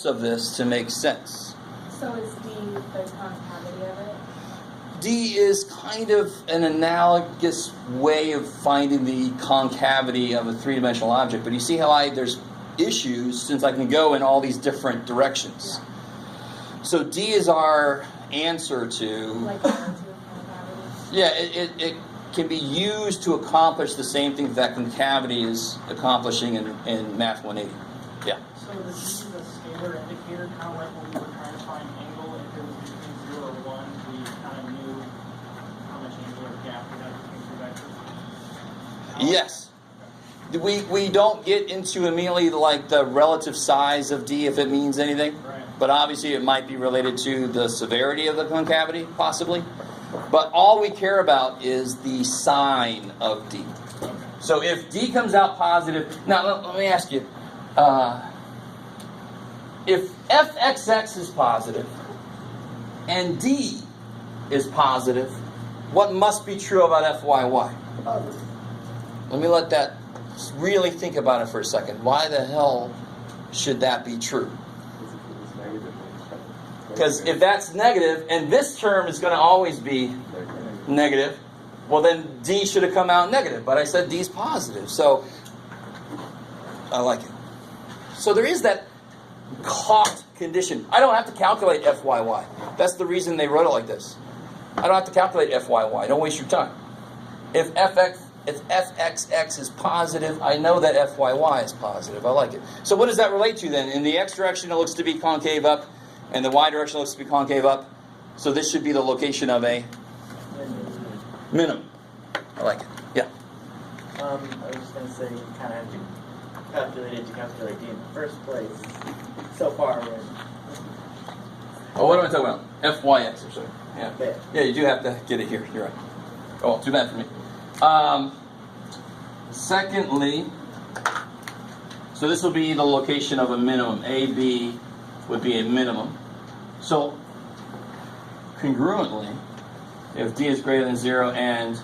of this to make sense. So is D the concavity of it? D is kind of an analogous way of finding the concavity of a three-dimensional object, but you see how there's issues since I can go in all these different directions. Yeah. So D is our answer to... Like relative concavity? Yeah, it can be used to accomplish the same thing that concavity is accomplishing in Math 180. Yeah. So the D is a scalar indicator, kind of like when we were trying to find angle. If it was between 0 or 1, we kind of knew how much angular gap we had between two vectors. Yes. We don't get into immediately like the relative size of D if it means anything. Right. But obviously it might be related to the severity of the concavity, possibly. But all we care about is the sign of D. Okay. So if D comes out positive... Now, let me ask you. If fxx is positive and D is positive, what must be true about fyy? Let me let that really think about it for a second. Why the hell should that be true? Because if that's negative, and this term is going to always be negative, well then D should have come out negative. But I said D's positive, so I like it. So there is that caught condition. I don't have to calculate fyy. That's the reason they wrote it like this. I don't have to calculate fyy. Don't waste your time. If fxx is positive, I know that fyy is positive. I like it. So what does that relate to then? In the x direction, it looks to be concave up, and the y direction looks to be concave up. So this should be the location of a minimum. I like it. Yeah. I was just going to say, you kind of have to calculate D in the first place. So far, we're... Oh, what am I talking about? fyx or something. Yeah. Yeah. Yeah, you do have to get it here. You're right. Oh, too bad for me. Secondly, so this will be the location of a minimum. AB would be a minimum. So, congruently, if D is greater than 0 and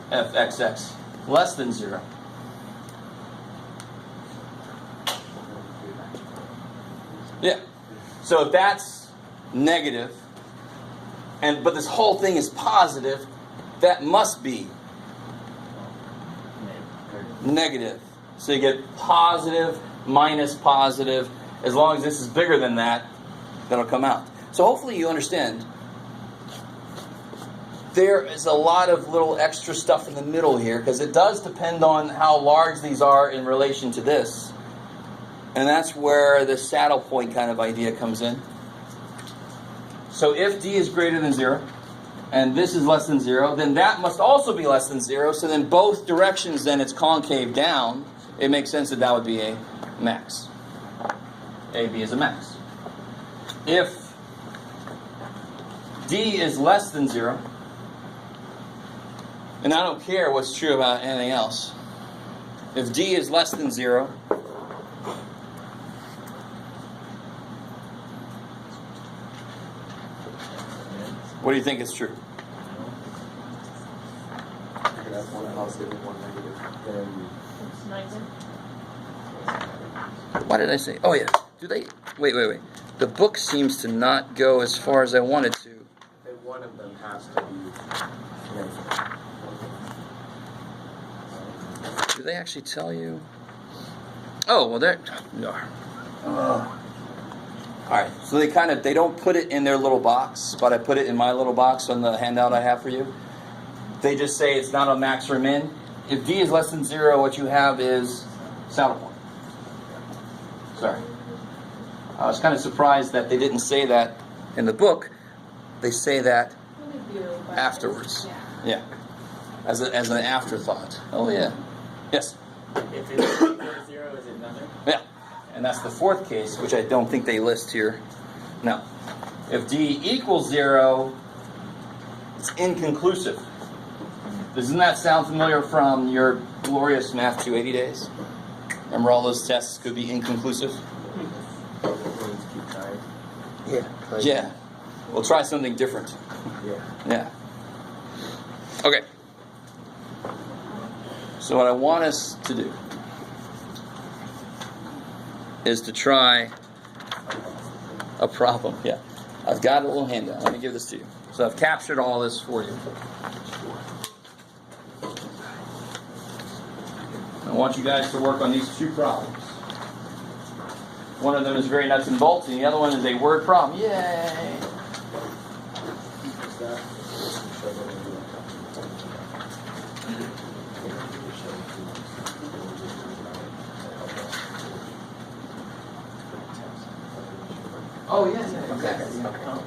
fxx less than 0, yeah. So if that's negative, but this whole thing is positive, that must be negative. So you get positive minus positive. As long as this is bigger than that, that'll come out. So hopefully you understand. There is a lot of little extra stuff in the middle here, because it does depend on how large these are in relation to this. And that's where the saddle point kind of idea comes in. So if D is greater than 0, and this is less than 0, then that must also be less than 0. So then both directions, then it's concave down. It makes sense that that would be a max. AB is a max. If D is less than 0, and I don't care what's true about anything else. If D is less than 0, what do you think is true? It's negative. What did I say? Oh yeah. Do they? Wait. The book seems to not go as far as I wanted to. One of them has to be... Do they actually tell you? Oh well, they're no. All right. So they don't put it in their little box, but I put it in my little box on the handout I have for you. They just say it's not a max or min. If D is less than 0, what you have is saddle point. Sorry. I was kind of surprised that they didn't say that in the book. They say that afterwards. Yeah. As an afterthought. Oh yeah. Yes. If it's equal to 0, is it nothing? Yeah. And that's the fourth case, which I don't think they list here. No. If D equals 0, it's inconclusive. Doesn't that sound familiar from your glorious Math 280 days? Remember all those tests could be inconclusive? Yeah. Yeah. We'll try something different. Yeah. Okay. So what I want us to do is to try A problem, yeah. I've got a little handout. Let me give this to you. So I've captured all this for you. I want you guys to work on these two problems. One of them is very nuts and bolts, and the other one is a word problem. Yay! Oh, yeah, exactly.